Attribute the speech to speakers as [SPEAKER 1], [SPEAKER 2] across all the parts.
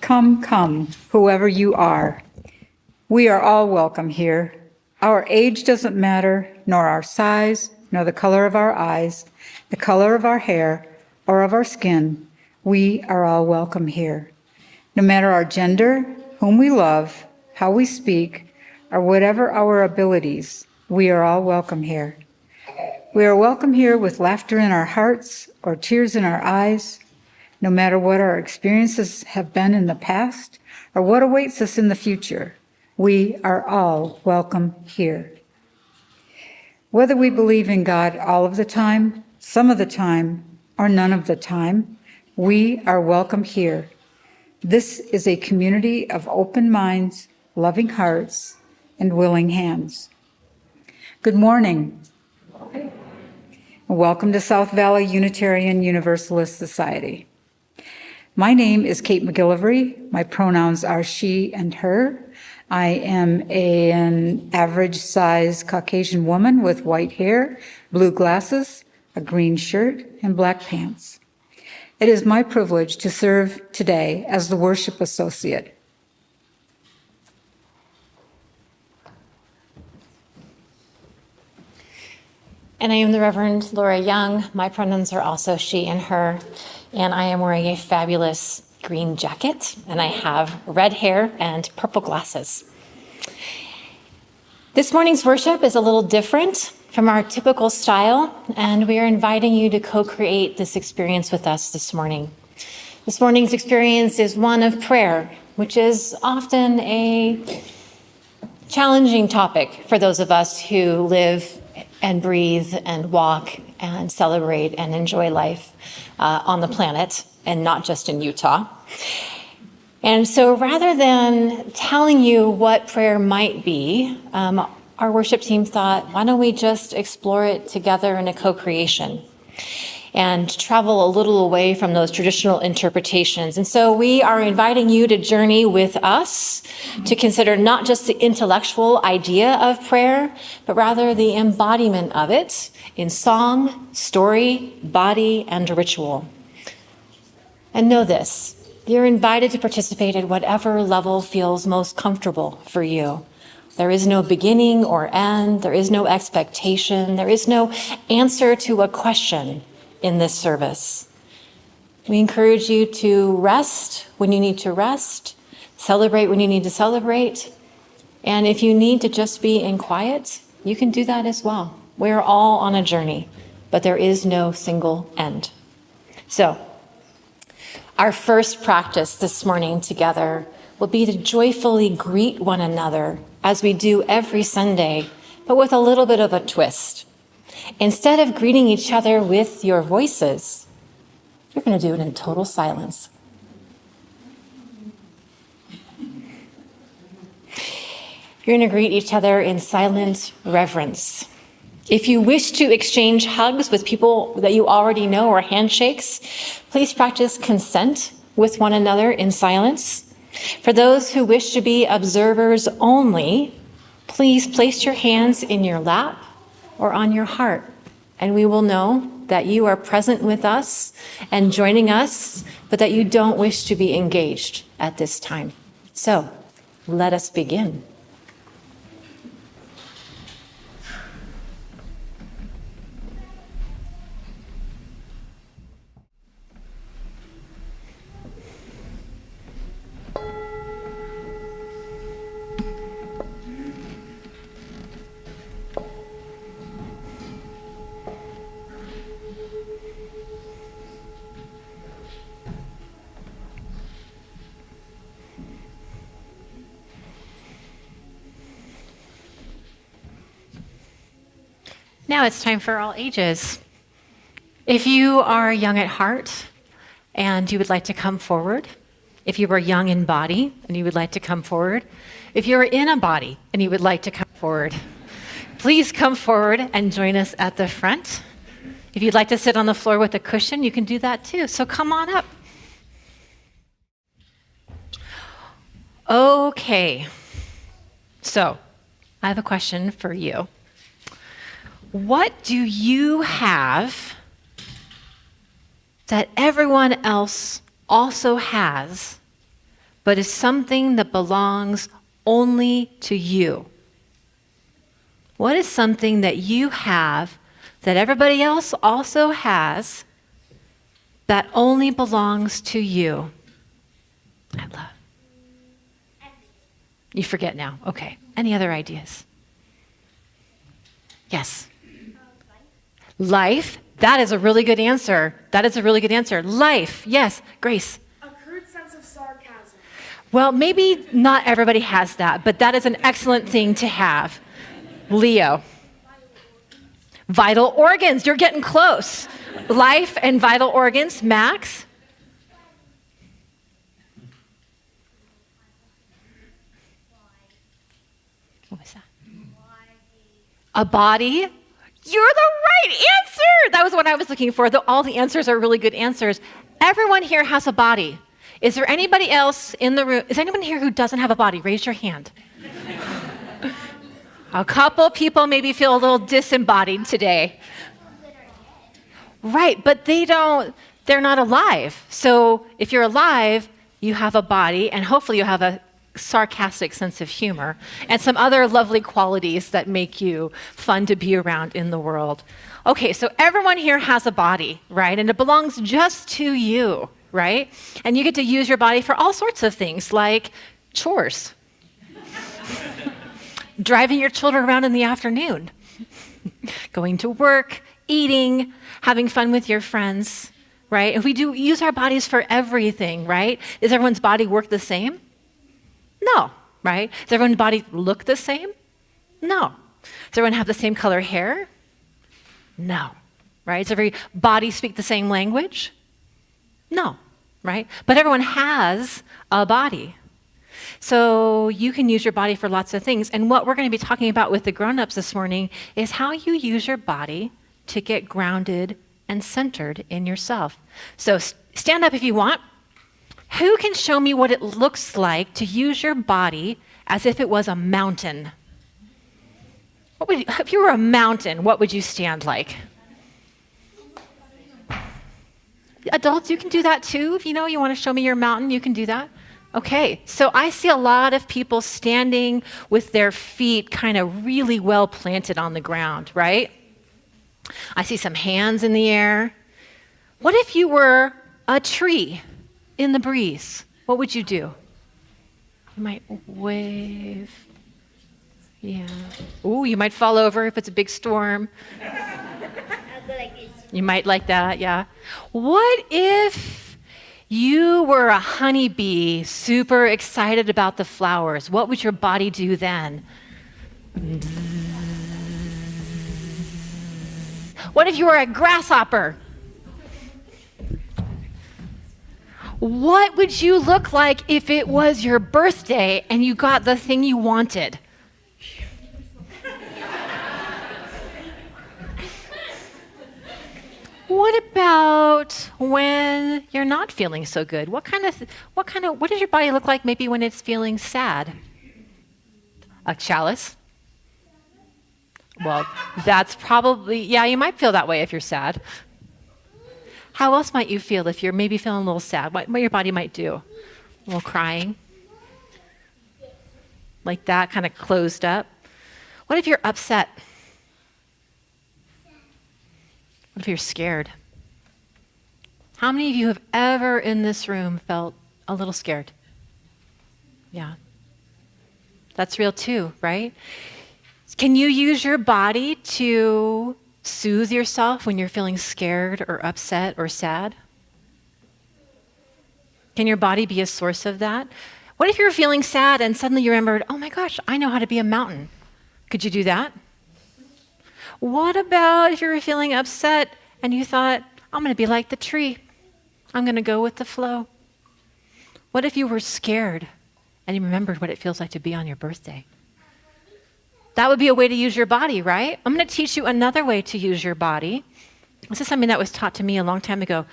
[SPEAKER 1] Come, come, whoever you are. We are all welcome here. Our age doesn't matter, nor our size, nor the color of our eyes, the color of our hair, or of our skin. We are all welcome here. No matter our gender, whom we love, how we speak, or whatever our abilities, we are all welcome here. We are welcome here with laughter in our hearts or tears in our eyes, no matter what our experiences have been in the past or what awaits us in the future. We are all welcome here. Whether we believe in God all of the time, some of the time, or none of the time, we are welcome here. This is a community of open minds, loving hearts, and willing hands. Good morning. Welcome to South Valley Unitarian Universalist Society. My name is Cate MacGillivray. My pronouns are she and her. I am an average size Caucasian woman with white hair, blue glasses, a green shirt, and black pants. It is my privilege to serve today as the worship associate.
[SPEAKER 2] And I am the Reverend Lora Young. My pronouns are also she and her. And I am wearing a fabulous green jacket, and I have red hair and purple glasses. This morning's worship is a little different from our typical style, and we are inviting you to co-create this experience with us this morning. This morning's experience is one of prayer, which is often a challenging topic for those of us who live and breathe and walk and celebrate and enjoy life on the planet and not just in Utah. And so rather than telling you what prayer might be, our worship team thought, why don't we just explore it together in a co-creation and travel a little away from those traditional interpretations. And so we are inviting you to journey with us to consider not just the intellectual idea of prayer, but rather the embodiment of it in song, story, body, and ritual. And know this, you're invited to participate at whatever level feels most comfortable for you. There is no beginning or end. There is no expectation. There is no answer to a question in this service. We encourage you to rest when you need to rest, celebrate when you need to celebrate, and if you need to just be in quiet, you can do that as well. We're all on a journey, but there is no single end. So, our first practice this morning together will be to joyfully greet one another as we do every Sunday, but with a little bit of a twist. Instead of greeting each other with your voices, you're going to do it in total silence. You're going to greet each other in silent reverence. If you wish to exchange hugs with people that you already know or handshakes, please practice consent with one another in silence. For those who wish to be observers only, please place your hands in your lap or on your heart, and we will know that you are present with us and joining us, but that you don't wish to be engaged at this time. So, let us begin. Now it's time for all ages. If you are young at heart and you would like to come forward, if you are young in body and you would like to come forward, if you're in a body and you would like to come forward, please come forward and join us at the front. If you'd like to sit on the floor with a cushion, you can do that too. So come on up. Okay. So I have a question for you. What do you have that everyone else also has, but is something that belongs only to you? What is something that you have that everybody else also has that only belongs to you? I love. You forget now. Okay. Any other ideas? Yes. Life. That is a really good answer. That is a really good answer. Life. Yes. Grace.
[SPEAKER 3] A crude sense of sarcasm.
[SPEAKER 2] Well, maybe not everybody has that, but that is an excellent thing to have. Leo. Vital organs. You're getting close. Life and vital organs. Max. What was that? A body. You're the right answer. That was what I was looking for. All the answers are really good answers. Everyone here has a body. Is there anybody else in the room? Is anyone here who doesn't have a body? Raise your hand. A couple people maybe feel a little disembodied today. Right, but they're not alive. So if you're alive, you have a body, and hopefully you have a sarcastic sense of humor and some other lovely qualities that make you fun to be around in the world. Okay, so everyone here has a body, right? And it belongs just to you, right? And you get to use your body for all sorts of things, like chores. Driving your children around in the afternoon. Going to work, eating, having fun with your friends, right? And we do use our bodies for everything, right? Does everyone's body work the same? No, right? Does everyone's body look the same? No. Does everyone have the same color hair? No, right? Does every body speak the same language? No, right? But everyone has a body. So you can use your body for lots of things. And what we're going to be talking about with the grown-ups this morning is how you use your body to get grounded and centered in yourself. So stand up if you want. Who can show me what it looks like to use your body as if it was a mountain? If you were a mountain, what would you stand like? Adults, you can do that too. If you want to show me your mountain, you can do that. Okay, so I see a lot of people standing with their feet kind of really well planted on the ground, right? I see some hands in the air. What if you were a tree in the breeze? What would you do? You might wave. Yeah. Ooh, you might fall over if it's a big storm. You might like that, yeah. What if you were a honeybee, super excited about the flowers? What would your body do then? What if you were a grasshopper? What would you look like if it was your birthday and you got the thing you wanted? What about when you're not feeling so good? What does your body look like maybe when it's feeling sad? A chalice? Well, that's probably, yeah, you might feel that way if you're sad. How else might you feel if you're maybe feeling a little sad? What your body might do? A little crying? Like that, kind of closed up. What if you're upset? What if you're scared? How many of you have ever in this room felt a little scared? Yeah. That's real too, right? Can you use your body to soothe yourself when you're feeling scared or upset or sad? Can your body be a source of that? What if you're feeling sad and suddenly you remembered, oh my gosh, I know how to be a mountain? Could you do that? What about if you were feeling upset and you thought, I'm going to be like the tree. I'm going to go with the flow. What if you were scared and you remembered what it feels like to be on your birthday? That would be a way to use your body, right? I'm going to teach you another way to use your body. This is something that was taught to me a long time ago.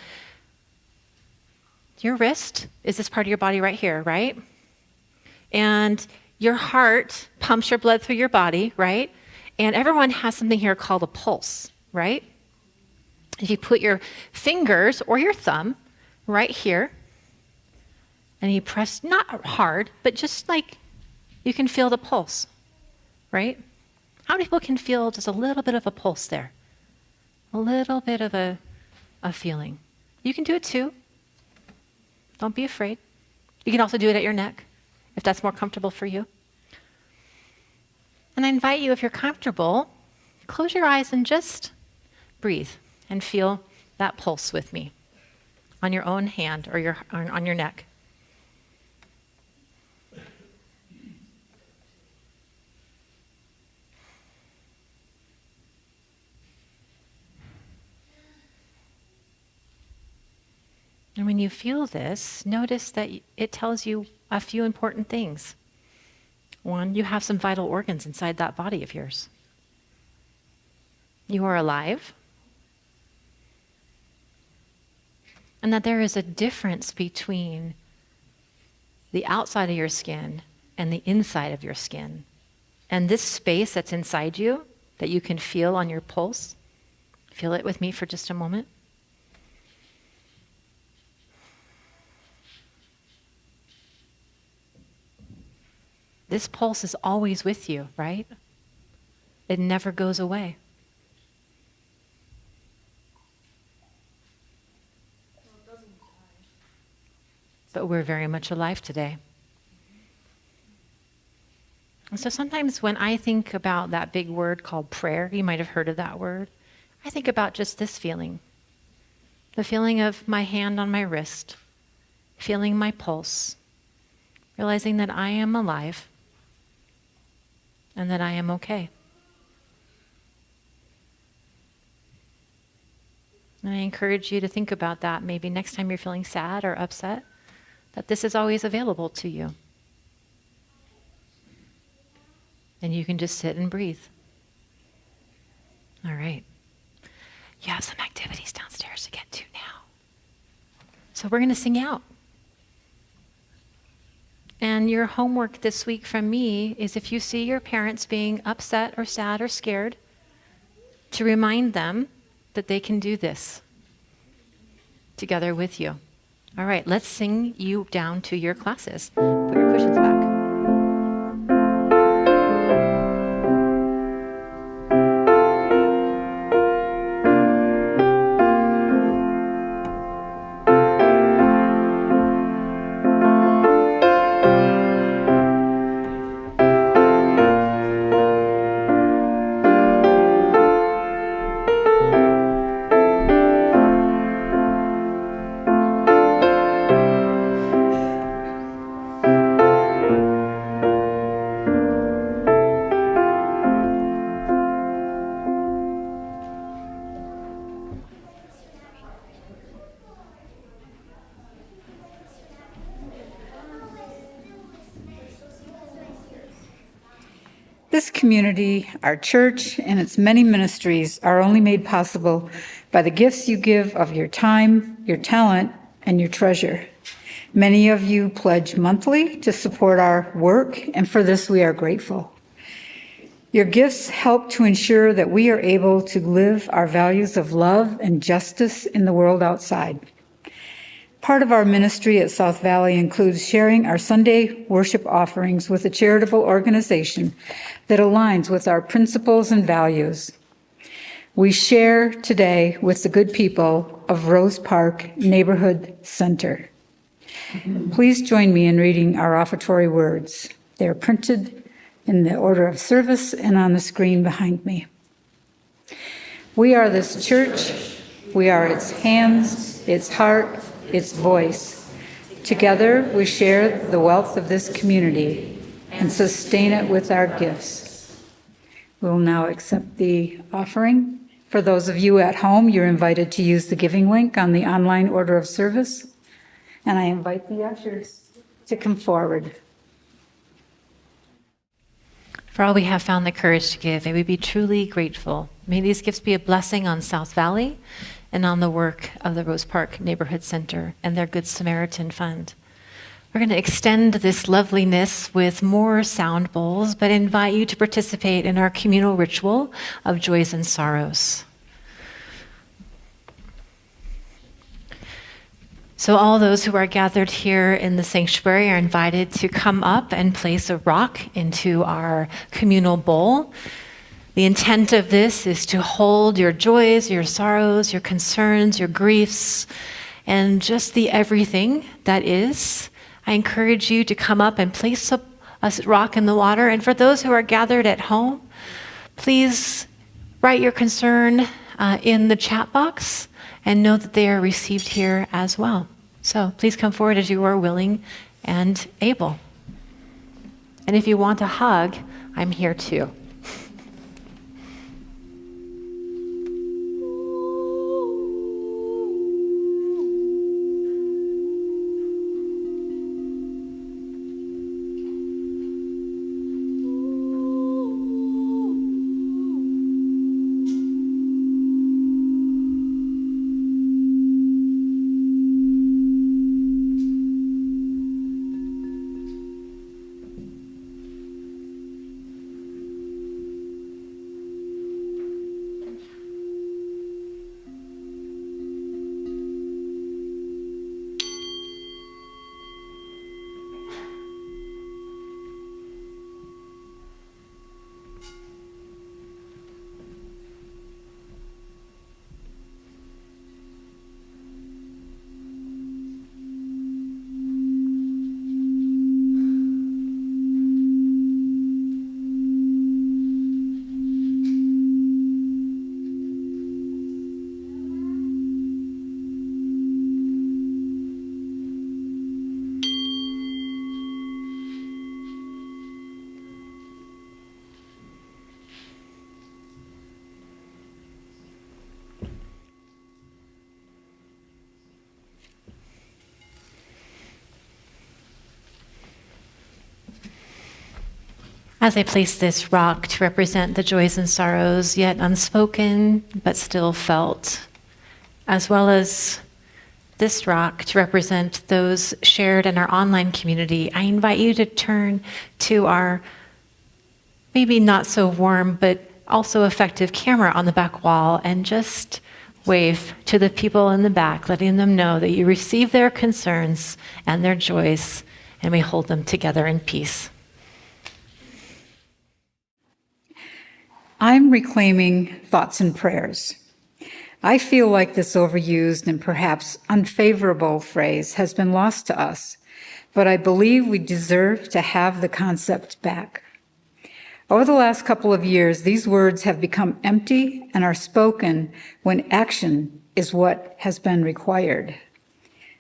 [SPEAKER 2] Your wrist is this part of your body right here, right? And your heart pumps your blood through your body, right? And everyone has something here called a pulse, right? If you put your fingers or your thumb right here, and you press, not hard, but just like you can feel the pulse, right? How many people can feel just a little bit of a pulse there? A little bit of a feeling. You can do it too. Don't be afraid. You can also do it at your neck, if that's more comfortable for you. And I invite you, if you're comfortable, close your eyes and just breathe and feel that pulse with me on your own hand or on your neck. And when you feel this, notice that it tells you a few important things. One, you have some vital organs inside that body of yours. You are alive. And that there is a difference between the outside of your skin and the inside of your skin. And this space that's inside you, that you can feel on your pulse, feel it with me for just a moment. This pulse is always with you, right? It never goes away. But we're very much alive today. And so sometimes when I think about that big word called prayer, you might have heard of that word, I think about just this feeling. The feeling of my hand on my wrist, feeling my pulse, realizing that I am alive and that I am okay. And I encourage you to think about that maybe next time you're feeling sad or upset, that this is always available to you. And you can just sit and breathe. All right. You have some activities downstairs to get to now. So we're going to sing out. And your homework this week from me is, if you see your parents being upset or sad or scared, to remind them that they can do this together with you. All right, let's sing you down to your classes. Put your cushions back.
[SPEAKER 1] This community, our church, and its many ministries are only made possible by the gifts you give of your time, your talent, and your treasure. Many of you pledge monthly to support our work, and for this we are grateful. Your gifts help to ensure that we are able to live our values of love and justice in the world outside. Part of our ministry at South Valley includes sharing our Sunday worship offerings with a charitable organization that aligns with our principles and values. We share today with the good people of Rose Park Neighborhood Center. Please join me in reading our offertory words. They are printed in the order of service and on the screen behind me. We are this church. We are its hands, its heart, its voice. Together, we share the wealth of this community and sustain it with our gifts. We will now accept the offering. For those of you at home, you're invited to use the giving link on the online order of service. And I invite the ushers to come forward.
[SPEAKER 2] For all we have found the courage to give, may we be truly grateful. May these gifts be a blessing on South Valley and on the work of the Rose Park Neighborhood Center and their Good Samaritan Fund. We're going to extend this loveliness with more sound bowls, but invite you to participate in our communal ritual of joys and sorrows. So all those who are gathered here in the sanctuary are invited to come up and place a rock into our communal bowl. The intent of this is to hold your joys, your sorrows, your concerns, your griefs, and just the everything that is. I encourage you to come up and place a rock in the water. And for those who are gathered at home, please write your concern in the chat box and know that they are received here as well. So please come forward as you are willing and able. And if you want a hug, I'm here too. As I place this rock to represent the joys and sorrows yet unspoken but still felt, as well as this rock to represent those shared in our online community, I invite you to turn to our maybe not so warm but also effective camera on the back wall and just wave to the people in the back, letting them know that you receive their concerns and their joys, and we hold them together in peace.
[SPEAKER 1] I'm reclaiming thoughts and prayers. I feel like this overused and perhaps unfavorable phrase has been lost to us, but I believe we deserve to have the concept back. Over the last couple of years, these words have become empty and are spoken when action is what has been required.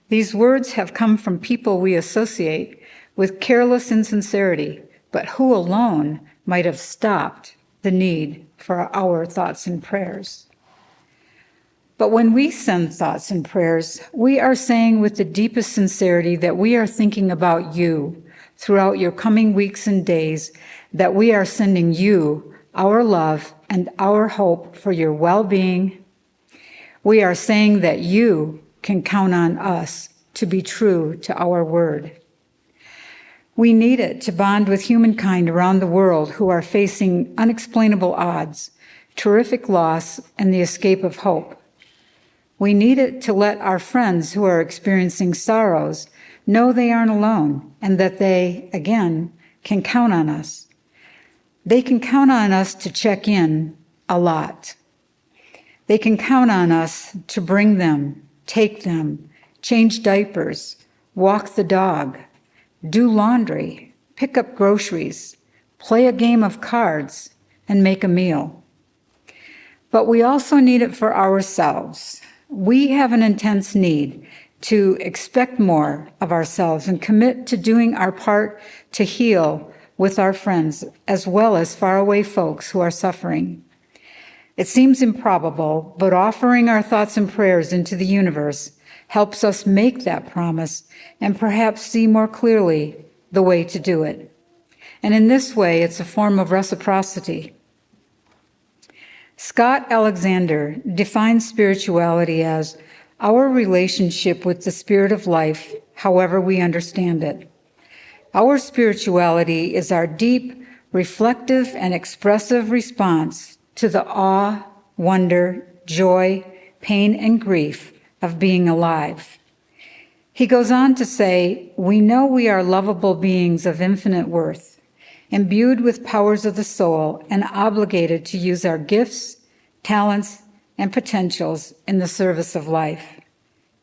[SPEAKER 1] These words have come from people we associate with careless insincerity, but who alone might have stopped the need for our thoughts and prayers. But when we send thoughts and prayers, we are saying with the deepest sincerity that we are thinking about you throughout your coming weeks and days, that we are sending you our love and our hope for your well-being. We are saying that you can count on us to be true to our word. We need it to bond with humankind around the world who are facing unexplainable odds, terrific loss, and the escape of hope. We need it to let our friends who are experiencing sorrows know they aren't alone and that they, again, can count on us. They can count on us to check in a lot. They can count on us to bring them, take them, change diapers, walk the dog, do laundry, pick up groceries, play a game of cards, and make a meal. But we also need it for ourselves. We have an intense need to expect more of ourselves and commit to doing our part to heal with our friends, as well as faraway folks who are suffering. It seems improbable, but offering our thoughts and prayers into the universe helps us make that promise and perhaps see more clearly the way to do it. And in this way, it's a form of reciprocity. Scott Alexander defines spirituality as our relationship with the spirit of life, however we understand it. Our spirituality is our deep, reflective, and expressive response to the awe, wonder, joy, pain, and grief of being alive. He goes on to say, we know we are lovable beings of infinite worth, imbued with powers of the soul and obligated to use our gifts, talents, and potentials in the service of life.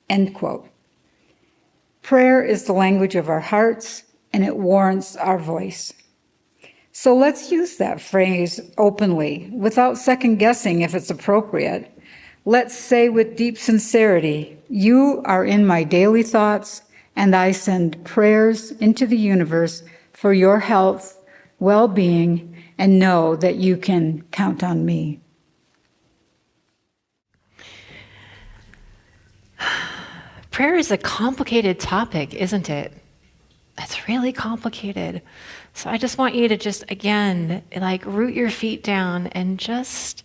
[SPEAKER 1] End quote. Prayer is the language of our hearts, and it warrants our voice. So let's use that phrase openly, without second guessing if it's appropriate. Let's say with deep sincerity, you are in my daily thoughts, and I send prayers into the universe for your health, well-being, and know that you can count on me.
[SPEAKER 2] Prayer is a complicated topic, isn't it? It's really complicated. So I just want you to just, again, root your feet down and just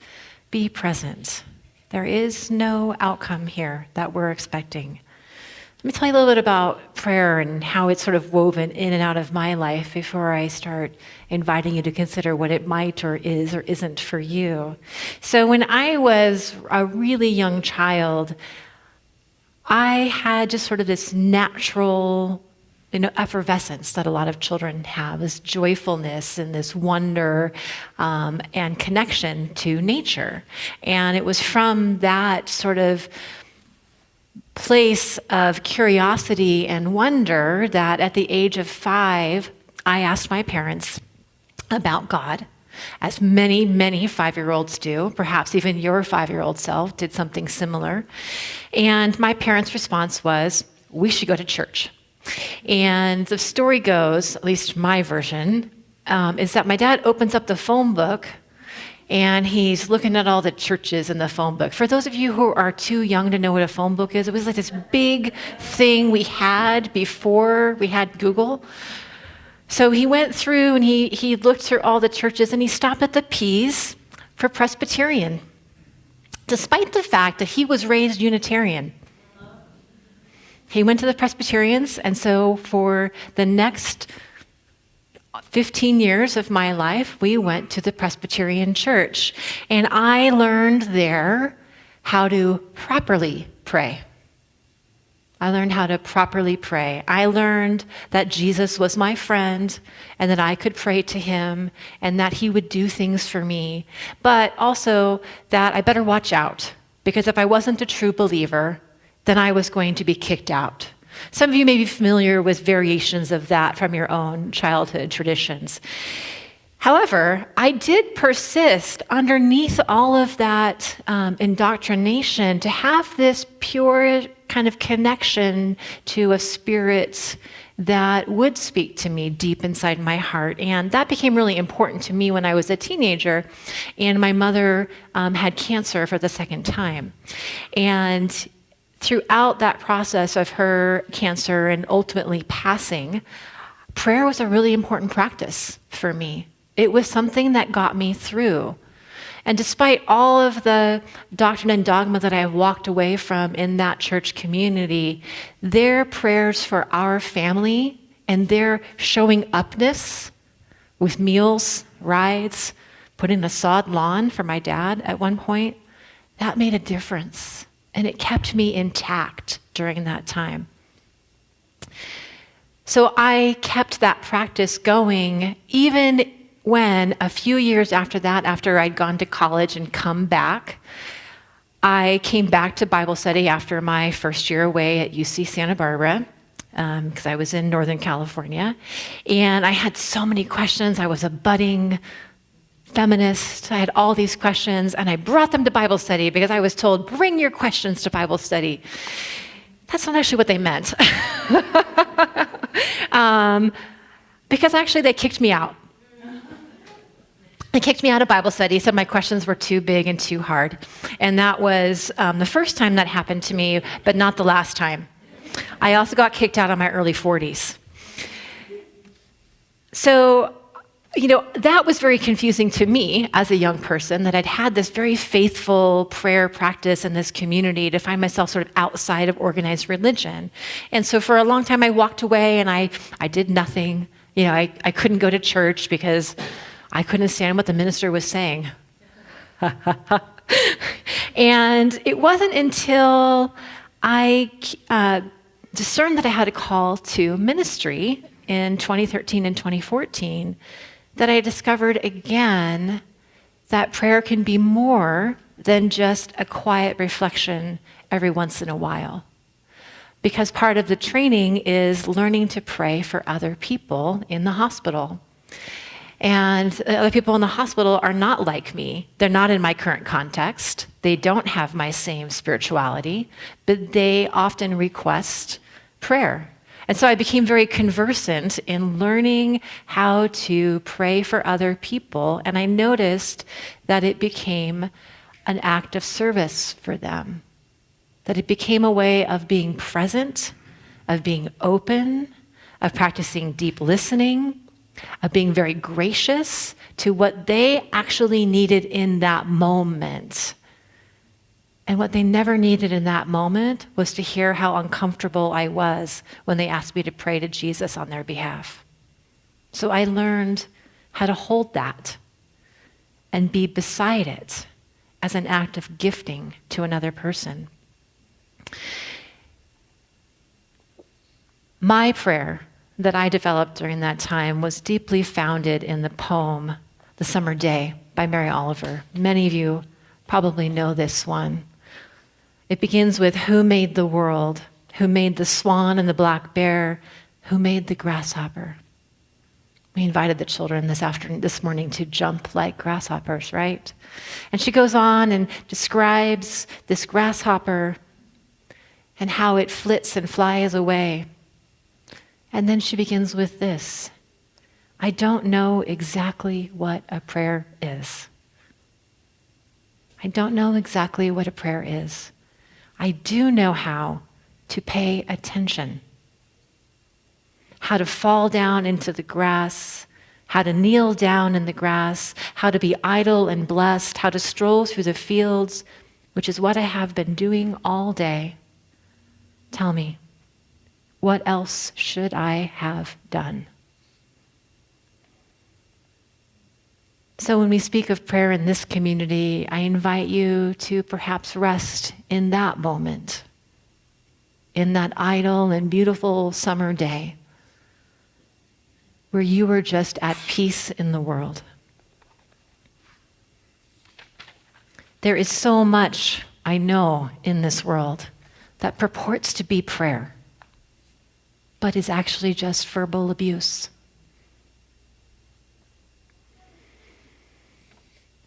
[SPEAKER 2] be present. There is no outcome here that we're expecting. Let me tell you a little bit about prayer and how it's sort of woven in and out of my life before I start inviting you to consider what it might or is or isn't for you. So when I was a really young child, I had just sort of this natural, effervescence that a lot of children have, this joyfulness and this wonder and connection to nature. And it was from that sort of place of curiosity and wonder that at the age of 5, I asked my parents about God, as many, many 5-year-olds do. Perhaps even your 5-year-old self did something similar. And my parents' response was, we should go to church. And the story goes, at least my version, is that my dad opens up the phone book and he's looking at all the churches in the phone book. For those of you who are too young to know what a phone book is, it was like this big thing we had before we had Google. So he went through and he looked through all the churches and he stopped at the P's for Presbyterian, despite the fact that he was raised Unitarian. He went to the Presbyterians, and so for the next 15 years of my life, we went to the Presbyterian church. And I learned there how to properly pray. I learned how to properly pray. I learned that Jesus was my friend and that I could pray to him and that he would do things for me, but also that I better watch out, because if I wasn't a true believer, then I was going to be kicked out. Some of you may be familiar with variations of that from your own childhood traditions. However, I did persist underneath all of that indoctrination to have this pure kind of connection to a spirit that would speak to me deep inside my heart. And that became really important to me when I was a teenager, and my mother had cancer for the second time. And throughout that process of her cancer and ultimately passing, prayer was a really important practice for me. It was something that got me through. And despite all of the doctrine and dogma that I walked away from in that church community, their prayers for our family and their showing upness with meals, rides, putting a sod lawn for my dad at one point, that made a difference. And it kept me intact during that time. So I kept that practice going even when a few years after that, after I'd gone to college and come back, I came back to Bible study after my first year away at UC Santa Barbara, because I was in Northern California. And I had so many questions. I was a budding feminist. I had all these questions, and I brought them to Bible study because I was told, bring your questions to Bible study. That's not actually what they meant. Because actually they kicked me out. They kicked me out of Bible study, said my questions were too big and too hard. And that was the first time that happened to me, but not the last time. I also got kicked out in my early 40s. So, that was very confusing to me as a young person, that I'd had this very faithful prayer practice in this community to find myself sort of outside of organized religion. And so for a long time I walked away and I did nothing. I couldn't go to church because I couldn't understand what the minister was saying. And it wasn't until I discerned that I had a call to ministry in 2013 and 2014, that I discovered again that prayer can be more than just a quiet reflection every once in a while. Because part of the training is learning to pray for other people in the hospital. And other people in the hospital are not like me. They're not in my current context. They don't have my same spirituality, but they often request prayer. And so I became very conversant in learning how to pray for other people, and I noticed that it became an act of service for them, that it became a way of being present, of being open, of practicing deep listening, of being very gracious to what they actually needed in that moment. And what they never needed in that moment was to hear how uncomfortable I was when they asked me to pray to Jesus on their behalf. So I learned how to hold that and be beside it as an act of gifting to another person. My prayer that I developed during that time was deeply founded in the poem, The Summer Day by Mary Oliver. Many of you probably know this one. It begins with, who made the world? Who made the swan and the black bear? Who made the grasshopper? We invited the children this morning to jump like grasshoppers, right? And she goes on and describes this grasshopper and how it flits and flies away. And then she begins with this: I don't know exactly what a prayer is. I don't know exactly what a prayer is. I do know how to pay attention, how to fall down into the grass, how to kneel down in the grass, how to be idle and blessed, how to stroll through the fields, which is what I have been doing all day. Tell me, what else should I have done? So when we speak of prayer in this community, I invite you to perhaps rest in that moment, in that idle and beautiful summer day, where you were just at peace in the world. There is so much, I know, in this world that purports to be prayer, but is actually just verbal abuse.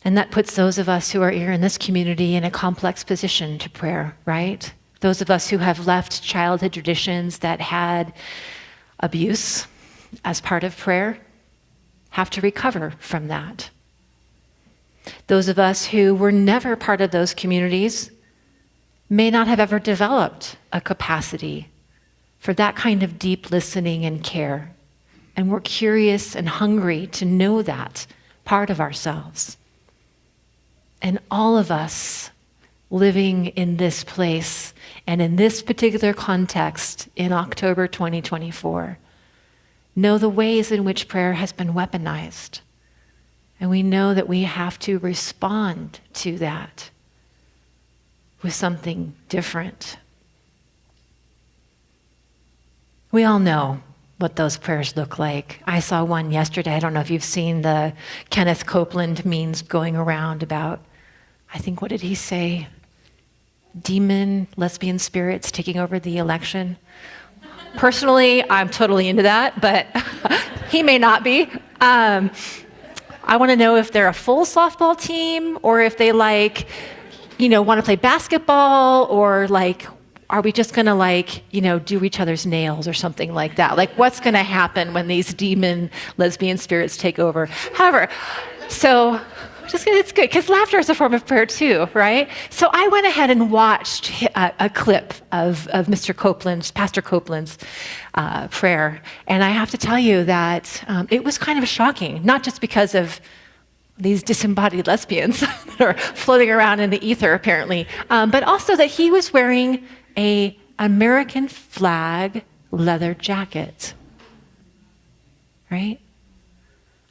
[SPEAKER 2] And that puts those of us who are here in this community in a complex position to prayer, right? Those of us who have left childhood traditions that had abuse as part of prayer have to recover from that. Those of us who were never part of those communities may not have ever developed a capacity for that kind of deep listening and care. And we're curious and hungry to know that part of ourselves. And all of us living in this place and in this particular context in October 2024 know the ways in which prayer has been weaponized. And we know that we have to respond to that with something different. We all know what those prayers look like. I saw one yesterday. I don't know if you've seen the Kenneth Copeland memes going around about, I think, what did he say? Demon, lesbian spirits taking over the election. Personally, I'm totally into that, but he may not be. I want to know if they're a full softball team or if they want to play basketball, or are we just going to do each other's nails or something like that? What's going to happen when these demon lesbian spirits take over? However, so it's good because laughter is a form of prayer too, right? So I went ahead and watched a clip of Pastor Copeland's prayer. And I have to tell you that it was kind of shocking, not just because of these disembodied lesbians that are floating around in the ether, apparently, but also that he was wearing an American flag leather jacket, right?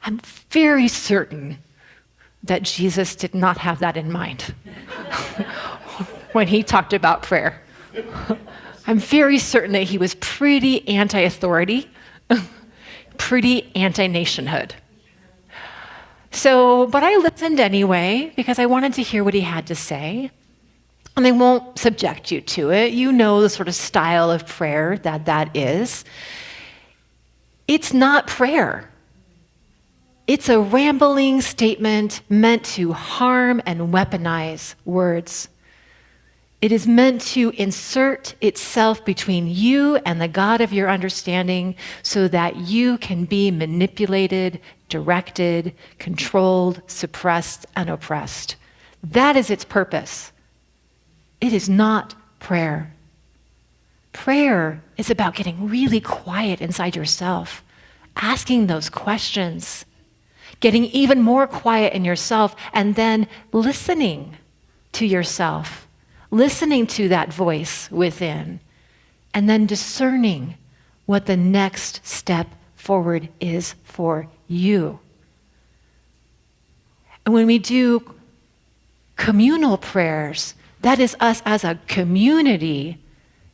[SPEAKER 2] I'm very certain that Jesus did not have that in mind when he talked about prayer. I'm very certain that he was pretty anti-authority, pretty anti-nationhood. So, but I listened anyway because I wanted to hear what he had to say. And I won't subject you to it. You know the sort of style of prayer that is. It's not prayer. It's a rambling statement meant to harm and weaponize words. It is meant to insert itself between you and the God of your understanding so that you can be manipulated, directed, controlled, suppressed, and oppressed. That is its purpose. It is not prayer. Prayer is about getting really quiet inside yourself, asking those questions, getting even more quiet in yourself, and then listening to yourself, listening to that voice within, and then discerning what the next step forward is for you. And when we do communal prayers, that is us as a community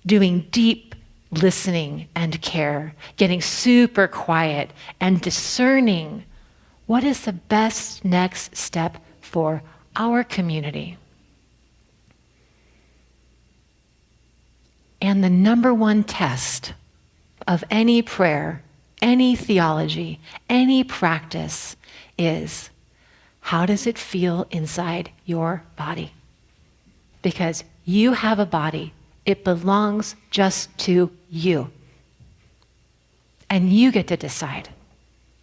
[SPEAKER 2] doing deep listening and care, getting super quiet and discerning what is the best next step for our community. And the number one test of any prayer, any theology, any practice is, how does it feel inside your body? Because you have a body. It belongs just to you. And you get to decide.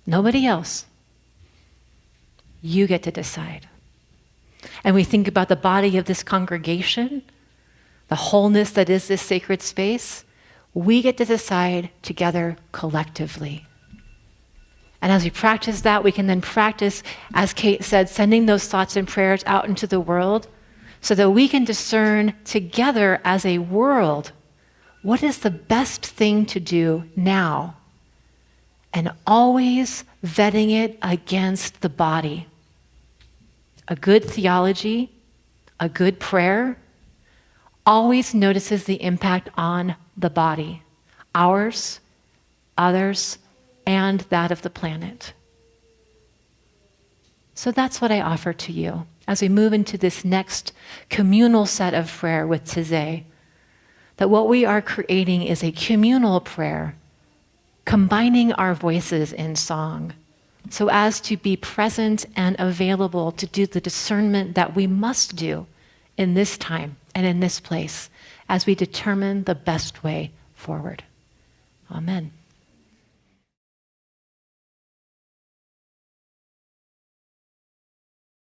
[SPEAKER 2] Nobody else. You get to decide. And we think about the body of this congregation, the wholeness that is this sacred space. We get to decide together collectively. And as we practice that, we can then practice, as Cate said, sending those thoughts and prayers out into the world so that we can discern together as a world what is the best thing to do now, and always vetting it against the body. A good theology, a good prayer, always notices the impact on the body, ours, others, and that of the planet. So that's what I offer to you as we move into this next communal set of prayer with Taizé, that what we are creating is a communal prayer, combining our voices in song, so as to be present and available to do the discernment that we must do in this time and in this place as we determine the best way forward. Amen.